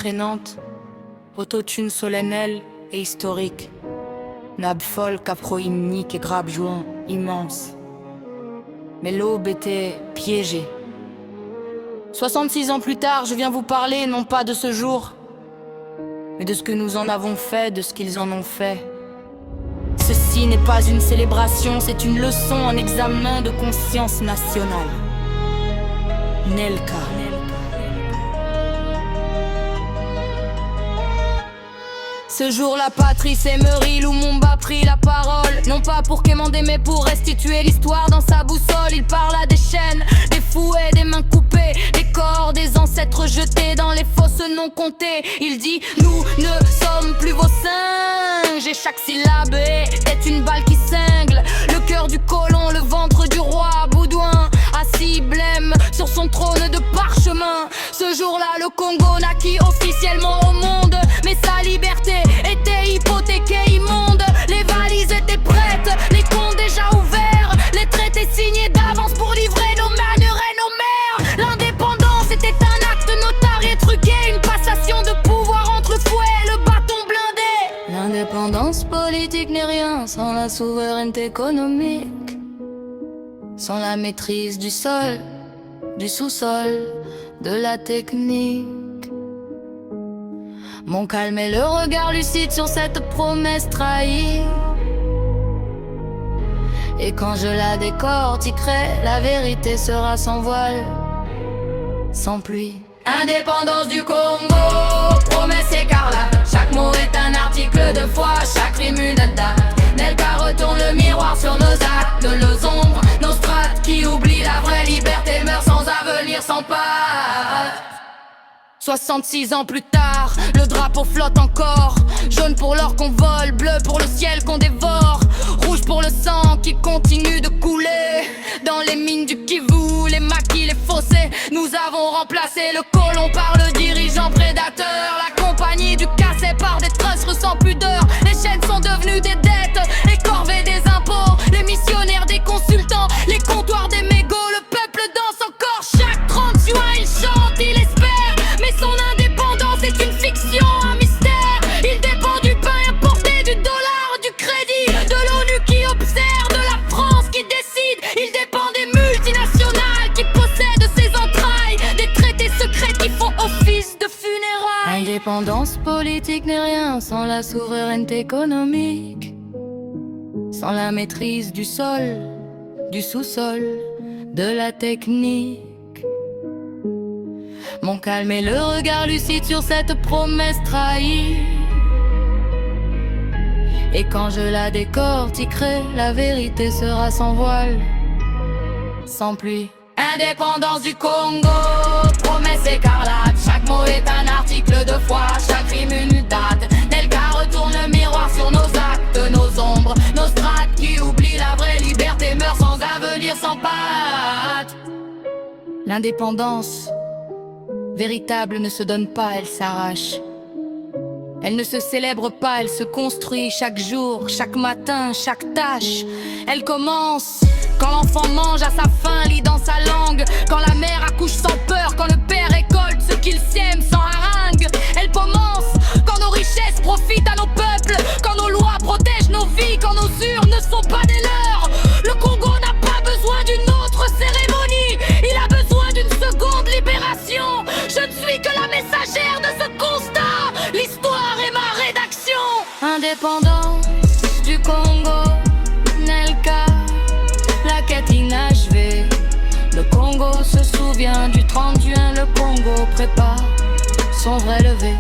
entraînante, autotune solennelle et historique, nappe folle, capro-hymnique et grappe jouant immense. Mais l'aube était piégée. 66 ans plus tard, je viens vous parler non pas de ce jour, mais de ce que nous en avons fait, de ce qu'ils en ont fait. Ceci n'est pas une célébration, c'est une leçon en examen de conscience nationale. Nelka. Ce jour la patrie s'émeurit, Lumumba prit la parole. Non pas pour quémander mais pour restituer l'histoire dans sa boussole. Il parla des chaînes, des fouets, des mains coupées, des corps des ancêtres jetés dans les fosses non comptées. Il dit nous ne sommes plus vos singes, et chaque syllabe est une balle qui cingle le cœur du colon, le ventre du roi Baudouin, assis blême sur son trône de parchemin. Ce jour-là le Congo naquit officiellement au monde, mais sa liberté était hypothéquée, immonde. Les valises étaient prêtes, les comptes déjà ouverts, les traités signés d'avance pour livrer nos manures et nos mères. L'indépendance était un acte notarié truqué, une passation de pouvoir entre le fouet et le bâton blindé. L'indépendance politique n'est rien sans la souveraineté économique, sans la maîtrise du sol, du sous-sol, de la technique. Mon calme et le regard lucide sur cette promesse trahie. Et quand je la décortiquerai, la vérité sera sans voile, sans pluie. Indépendance du Congo, promesse écarlate. Chaque mot est un article de foi, chaque rime une date. Nelka retourne le miroir sur nos actes, nos ombres, nos strates qui oublient la vraie liberté, meurt sans avenir, sans patte. 66 ans plus tard, le drapeau flotte encore. Jaune pour l'or qu'on vole, bleu pour le ciel qu'on dévore, rouge pour le sang qui continue de couler dans les mines du Kivu, les maquis, les fossés. Nous avons remplacé le colon par le dirigeant prédateur. La compagnie du cassé par des trusses sans pudeur. Les chaînes sont devenues des dettes, les corvées des impôts, les missionnaires des consultants, les comptoirs des mégots. Le peuple danse encore chaque 30 juin, il chante, il espère. Mais son indépendance est une fiction, un mystère. Il dépend du pain importé, du dollar, du crédit, de l'ONU qui observe, de la France qui décide. Il dépend des multinationales qui possèdent ses entrailles, des traités secrets qui font office de funérailles. L'indépendance politique n'est rien sans la souveraineté économique, sans la maîtrise du sol, du sous-sol, de la technique. Mon calme et le regard lucide sur cette promesse trahie. Et quand je la décortiquerai, la vérité sera sans voile, sans pluie. Indépendance du Congo, promesse écarlate. Chaque mot est un article de foi, chaque rime une date. Nelka retourne le miroir sur nos actes, nos ombres, nos strates qui oublient la vraie liberté, meurt sans avenir, sans patte. L'indépendance véritable ne se donne pas, elle s'arrache. Elle ne se célèbre pas, elle se construit chaque jour, chaque matin, chaque tâche. Elle commence quand l'enfant mange à sa faim, lit dans sa langue, quand la mère accouche sans peur, quand le père récolte ce qu'il sème sans harangue. Elle commence quand nos richesses profitent à nos peuples, quand nos lois protègent nos vies, quand nos urnes ne sont pas des leurs. Le Congo n'a pas besoin d'une autre cérémonie, il a besoin d'une seconde libération. Je ne suis que la messagère de ce constat, l'histoire est ma rédaction. Indépendance du Congo, Nelka, la quête inachevée. Le Congo se souvient du 30 juin, le Congo prépare son vrai lever.